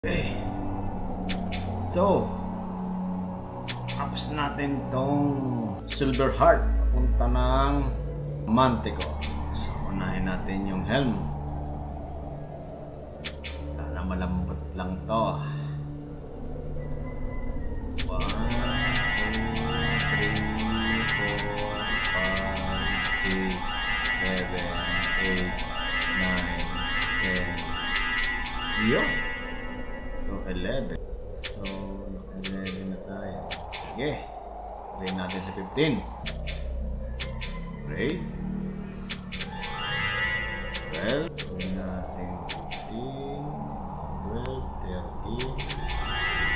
Okay. So, tapos natin tong silver heart papunta ng Manticore. So, unahin natin yung helm. Sana malambot lang to. 1, 2, 3, 4, 5, 6, 7, 8, 9, 10. Yun. So, 11. So, 11 na tayo. Sige. Pray natin sa 15. Pray. 12. Pray natin 15. 12, 13.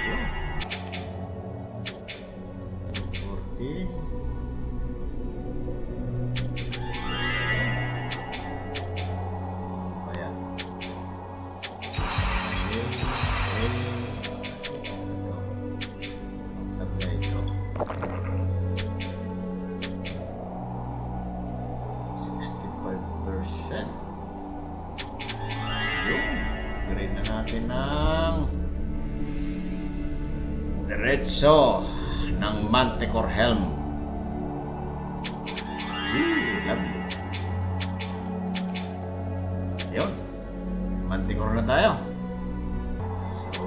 Yun. So, 14. Grade na natin ng diretso ng Manticore helm. Lovely. Ayun, Manticore na tayo. So,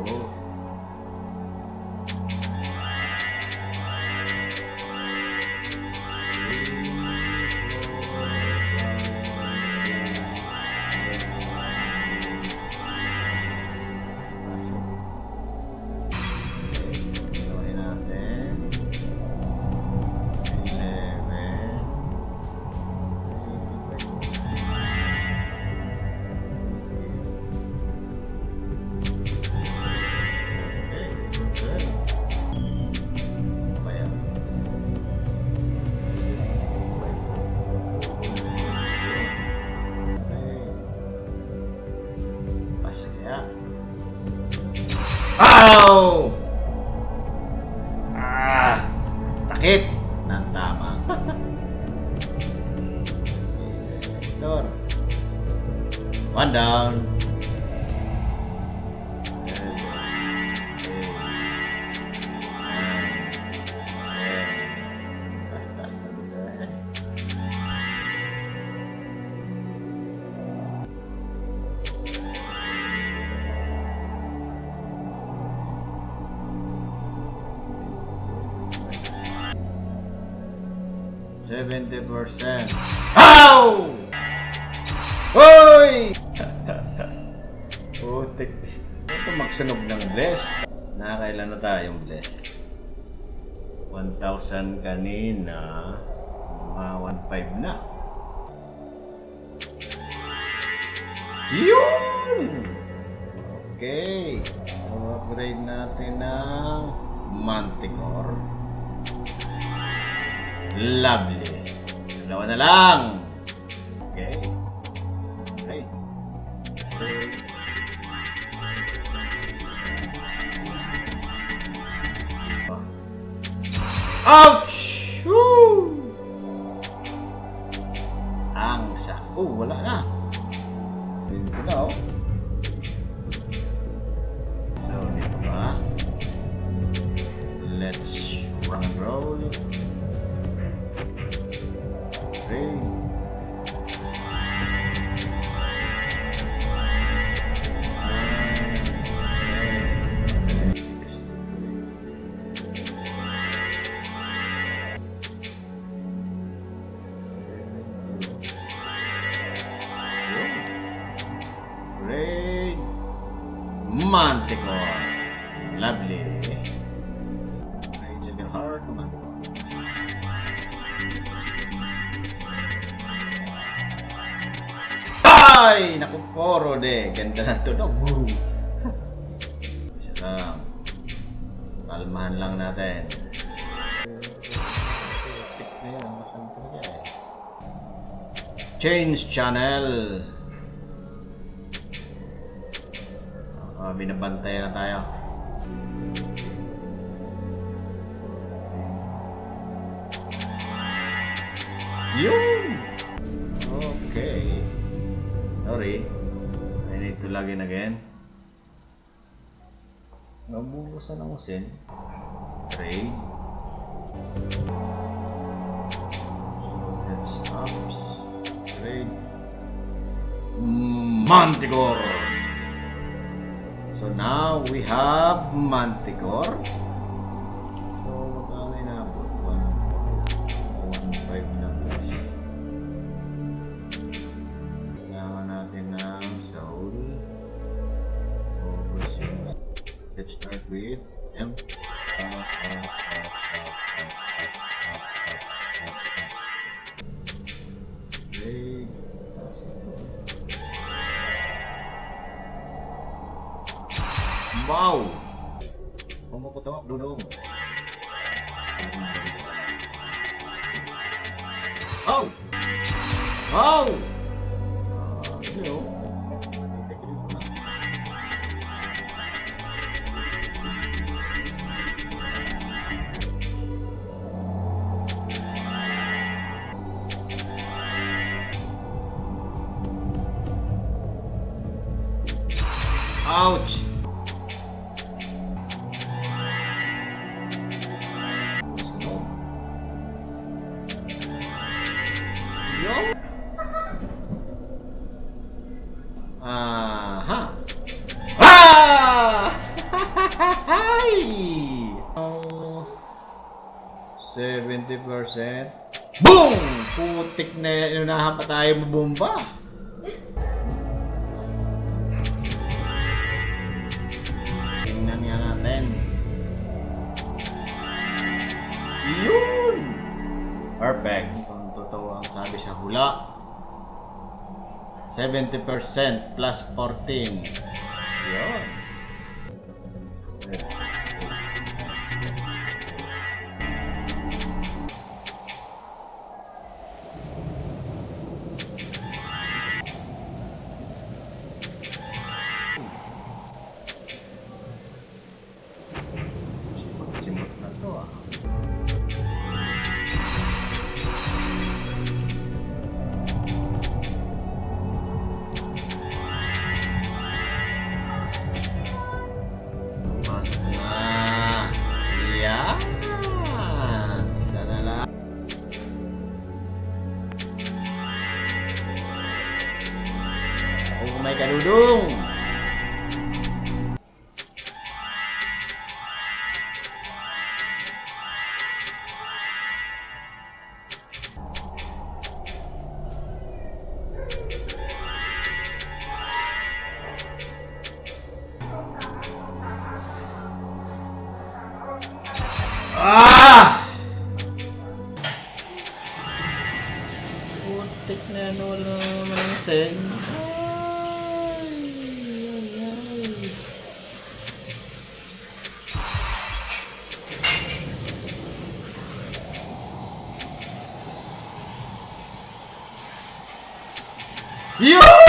ow! Sakit! Nang tama. Door. One down. Tas na dito eh. %70%. Ow! Hoy! Putik. Ito magsunog ng bless. Nakakailan na tayong bless? 1,000 kanina. Mga 1,500 na. Yun! Okay. So, upgrade natin ng Manticore. Lovely. Dalawa na lang. Okay. Okay. Ouch! Woo! Ang sako. Wala na. Dito na oh. So, dito ba? Let's rock and roll. Great Manticore. Lovely. Raise your heart, Manticore. Ay! Naku, poro de. Ganda na tunog. Isa lang. Kalmahan lang natin. Change channel. Binabantay na tayo. Yun! Okay. Sorry. I need to log in again. Nabubusan ng usin. Trade. Heads ups. Trade. Manticore. So now we have Manticore. So magkano inabot? 1.5 na plus. Kailangan natin ng soul. Focus yung. Let's start with M. Okay. Wow! Pumuputok dulong. Oh! Oh! Hello. Ouch! Yo! Aha! Ah! Oh, 70%. Boom! Putik na inunahan pa tayo mabomba. Tingnan nga natin. Yun! Perfect. Kung totoo ang sabi sa hula, 70% plus 14. Yun. Simot na to ah. Pasok na. Yan. Sana lang. Oh, may kadudong. Ah! Putik na ano, wala naman ang sen. Yo!